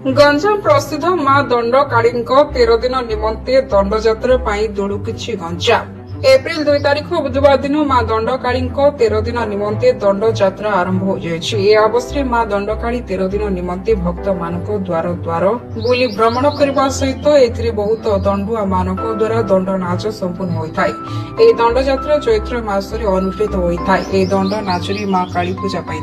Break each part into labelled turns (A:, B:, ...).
A: गंजाम प्रसिद्ध मां दंडकाली 13 दिन निमंते दंडयात्रा दौड़ुकी गंजाम। एप्रिल 2 तारिख बुधवार दिन मां दंडकाली 13 दिन निमंते दंडयात्रा आरंभ हो जाए। अवसर मां दंडकाली 13 दिन निमंते भक्त मानक द्वार द्वार बुली भ्रमण करने सहित एथिरे बहुत दंडुआ मानक द्वारा दंड नाच संपूर्ण होता है। दंडयात्रा चैत्र मासरे अनुष्ठित होता है। दंड नाचरी मां काली पूजा पाई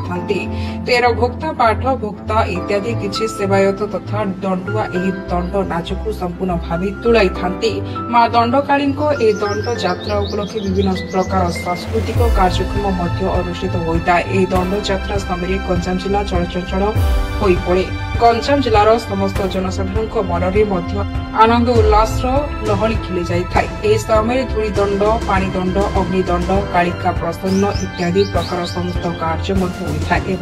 A: 13 भोक्ता पाठ भोक्ता इत्यादि किछि सेवायत तथा दंडुआ एही दंड नाचकु संपूर्ण भावे तुलाई थांती। मां दंडकाली ए दंड यात्रा उपलक्षे विभिन्न प्रकार सांस्कृतिक कार्यक्रम अनुष्ठित होता है। दंड यात्रा समय गंजाम जिला चलचंचल हो पड़े। गंजाम जिलार समस्त जनसाधारण मन आनंद उल्लास लहरी खिली जाए। समय धूली दंड पानी दंड अग्निदंड कालिका प्रसन्न इत्यादि प्रकार समस्त कार्य होता है।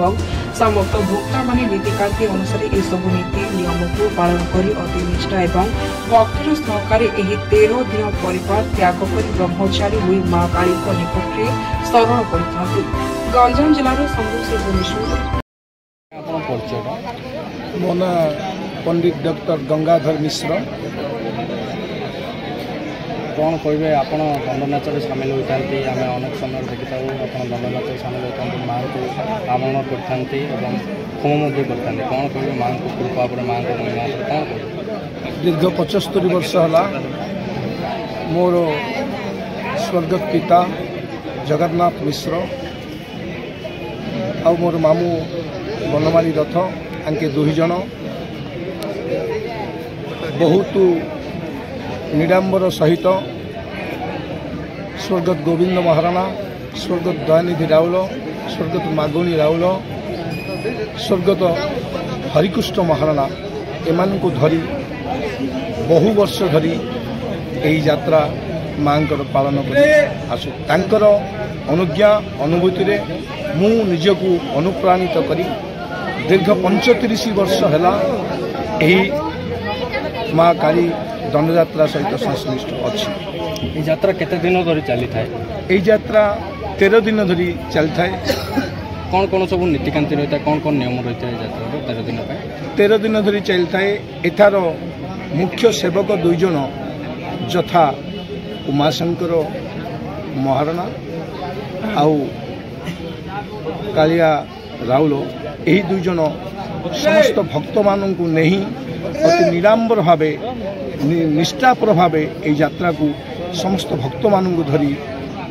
A: समस्त भोक्ता मान नीतिकांति अनुसार यह नीति नियम को पालन कर अति निष्ठा एवं भक्तिर सहकारे 13 दिन परिवार त्याग कर ब्रह्मचारी हुई मां काली निकट में शरण कर गंजाम जिलार संभव
B: मो ना पंडित डॉक्टर गंगाधर मिश्र।
C: कौन कहे आप दंडनाच सामिल होता आम अनेक समय देखी था दंडनाच सामिल होता माँ को आमरण करते होम करते कौन कहे माँ को कृपा पर माँ को महिमा कौन कह
B: दीर्घ 75 वर्ष है मोर स्वर्गत पिता जगन्नाथ मिश्र आ मोर मामू बनमाली रथ आंके 2 जन बहुत निडांबर सहित स्वर्गत गोविंद महाराणा स्वर्गत दयानिधि राउल स्वर्गत मागुणी राउल स्वर्गत हरिकृष्ण महाराणा एमान को धरी बहु वर्ष धरी यही यात्रा मांकर पालन कर आसु तांकर अनुज्ञा अनुभूति रे मु निजको अनुप्राणित करी दीर्घ 35 वर्ष है माँ काली दंडयात्रा सहित संश्लिष्ट अच्छी।
C: यात्रा केते दिन धरी चली थाए?
B: यही यात्रा 13 दिन धरी चली थाए।
C: कौन कौन सब नीतिकांति रही है कौन कौन नियम रही है यात्रा
B: 13 दिन धरी चली थाए। एथार मुख्य सेवक 2 जन यथा उमाशंकर महाराणा आउ कालिया राउल यही 2 जन समस्त भक्त मानू नहीं अति निरांबर भावे निष्ठापर भावे यही यात्रा को समस्त भक्त मानू धरी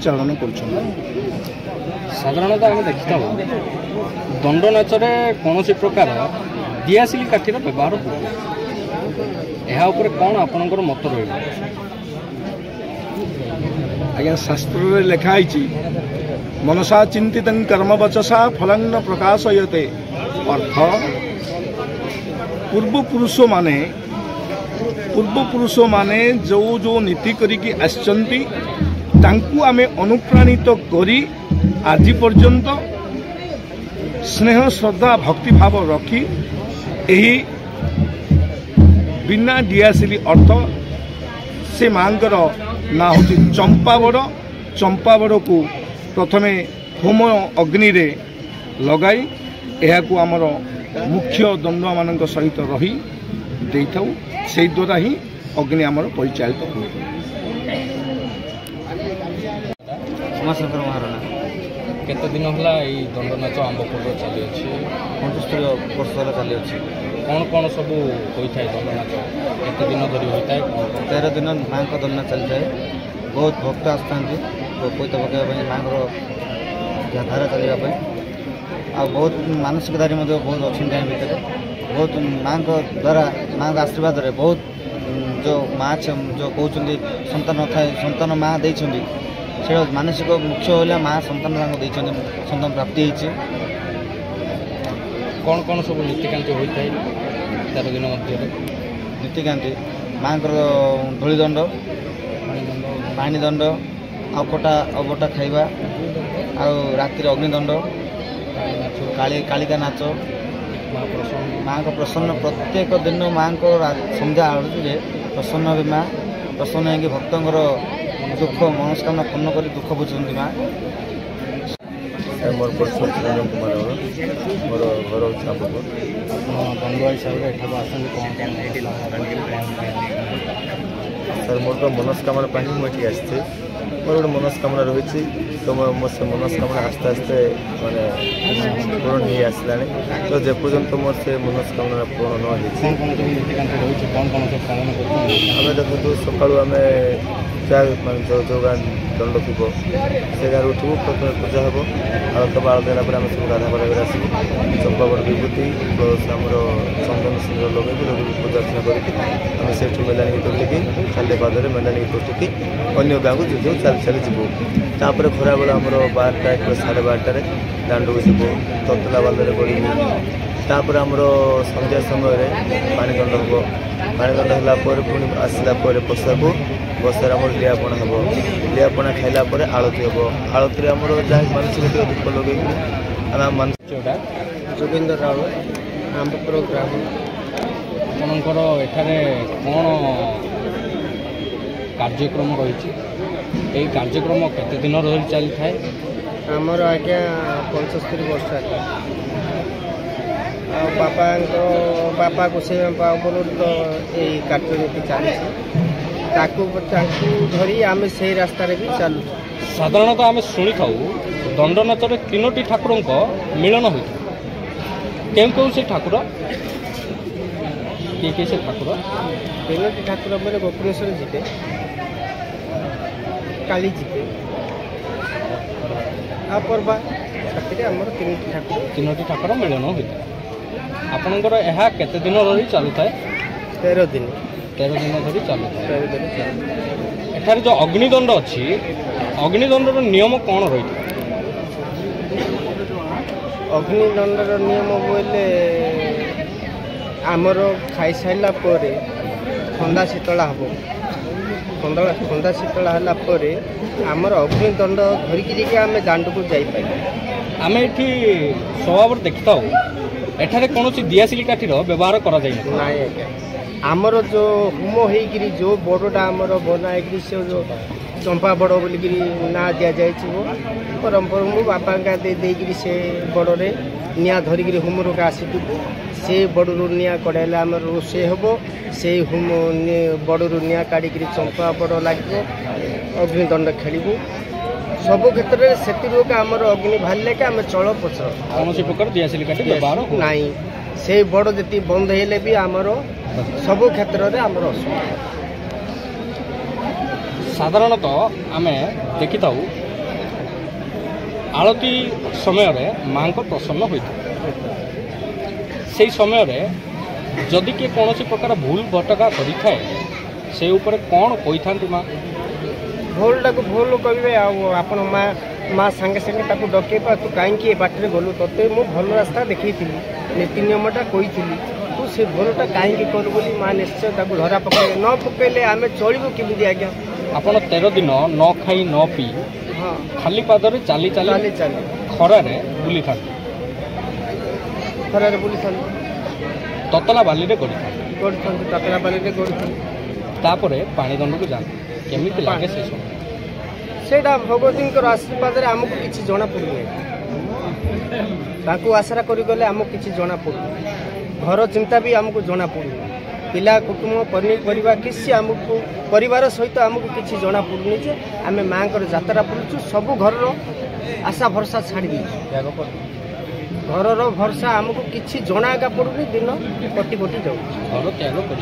B: चालन कर।
C: साधारणतः आम देखी था दंड नाच कौन प्रकार दियासिली काठीर व्यवहार होपर कौन आपणकर मत रहा?
B: आज्ञा शास्त्र लिखाई मनसा चिंतित कर्म वचसा फलांग प्रकाशयते अर्थ पूर्व पुरुष माने जो जो नीति करिकी आछंती तांकु आमे अनुप्राणित करी आज पर्यंत स्नेह श्रद्धा भक्ति भाव रखी एही बिना दियासिली अर्थ से मांकर ना होची चंपावड़ को प्रथमे होम अग्नि रे लगाई यह को आमर मुख्य दंडुआ मान सहित रही देइथाउ से द्वारा ही अग्नि आमर परिचालित हो।
C: उमाशंकर महाराणा केते दिन होला ई दंड नाच आंबपुर चली अछि 75 वर्ष होला चली अछि। कौन कौन सब होता है दंड नाच केते दिन धरी होता है?
D: 13 दिन माँ का दंड चली जाए। बहुत भक्त आसता पैत पकड़ा माँ को धारा चलने आ बहुत मानसिकधारी बहुत अच्छी टाइम भितर बहुत माँ द्वारा माँ आशीर्वाद रे बहुत जो माँ जो कहते संतान थाए संतान माँ देती से मानसिक मुख्य होगा माँ संतान संतान प्राप्ति होती।
C: कौन कौन सब नीतिकांति होता है 13 दिन मध्य?
D: नीतिकांति माँ धूलीदंड पानी दंड अबटा खाइबा राति अग्निदंड कालिका नाच माँ को प्रसन्न प्रत्येक दिन माँ को संध्या आरती प्रसन्न भी माँ प्रसन्न हो भक्तर दुख मनस्कामना पूर्ण कर दुख बुझुंट माँ
E: मोर परिचय रंजन कुमार राउल मोर घर हूँ आंबपुर
C: बंधुआ हिसाब से एठाक आसते
E: सर मोर तो मनस्कामना मुझे आसती मोर गोटे मनस्कामना रही तो मो से मनस्कामना आस्ते आस्ते माने पूर्ण हो आसला तो जेपर्यंत मोर से मनस्कामना पूर्ण आम देखो सका आम जो जो गाँ दंड थी से गाँव उठू प्रथम पूजा हम आलत बाल देला आम सब गाधा पड़ा आसू चंपावड़ विभूति प्लस आमर चंदन सिंह लगे पूजा अर्चना करके से मेलानी तुटिकी खाली पादे मेलानी तुटिकी अन्य गाँव को जो चल चली जीवु तापर खरा बेला आमर 12टा 12:30 दांड को जीवु ततला बालरे गड़ू तापर आमर संध्या समय पानीदंड हम पानीदंड है पुणी आसला बसार आम लियापणा हम लियापणा खाइला आलती हम आलती आम जहाँ मानसिक दीप लगे आम
D: जोगेंद्र राउल आंबपुर ग्राम
C: आपणकर एठारे कौन कार्यक्रम रही यही कार्यक्रम केते दिन रही चली थाए
D: आमर आज्ञा 75 वर्ष बापा को से तो यही कार्यनीति चली धरी आम से रास्तार भी चलु
C: साधारणतः आम शुणी था दंड नाचर 3टी ठाकुर मिलन होता क्यों से ठाकुर किए से ठाकुर
D: 3टी ठाकुर मैंने गोपनेश्वर जीते काली जीते आपर्वा आमर
C: 3टी ठाकुर मिलन होता आपणकर यह केते दिन रही चलू थाए
D: 13 दिन
C: धरी चलू एठार जो अग्निदंड अच्छी अग्निदंडर नियम कौन रही
D: अग्निदंडर नियम बोले आमर खाई सारा पर ठंडा शीतला हम ठंडा शीतला है आमर अग्निदंड धरिकी आम दांड को जापर
C: आम ये स्वभाव देखी था एठारे कौन दियासिली काठीर व्यवहार करा
D: आमर जो होम होगी जो बड़टा आमर बनाई से जो चंपा बड़ बोलिकी ना दि जाए परंपरा बापा देकर से बड़े निआ धरिकी होम रोक आसू से बड़ू निआ कड़ाइले आम रोषे हम से होम बड़ू निआ काढ़ी चंपा बड़ लगे अग्निदंड खेलू सब क्षेत्र से आमर अग्नि बाहर के आम चल पचर
C: कौन प्रकार दियासिली काठी व्यवहार
D: नाई से बड़ जी बंद हेले भी आमर सबु क्षेत्र में आमर
C: साधारणतः आम देखी था आलती समय माँ को प्रसन्न होता से समय जदि किए कौन प्रकार भूल भटका करें से उपर कौन कही था माँ
D: भूलटा को भूल कहे आप माँ सांगे सांगे डकेबा तू कहीं बाटर गलु ते मु भल रास्ता देखी नीति नियमटा कही तू से भूलटा कहीं कलु बोली माँ निश्चय धरा पकड़े न पकड़े आम चलू केमी आज्ञा
C: आपन 13 दिन न खाई न पी
D: हाँ
C: खाली पादरे चली चली खरारे बुली था
D: खरारे बुली था
C: ततला बाली रे
D: ततला बाली रे
C: पानी दंड को जाते केमी लगे से
D: सेटा भगवती आशीर्वाद आमको किसी जना पड़े आशरा करगले आमको किसी जना पड़े घर चिंता भी आमको जना पड़े पिला कुटुंब पनीपरिया किसी आमको परिवार सहित आमको किसी जना पड़ुनी जे आम माँ जात्रा पड़ुचु सब घर आशा भरसा छाड़ी घर भरसा आमको किसी जना एका पड़ुनी दिन कटी कटी जाऊ
C: घर त्याग कर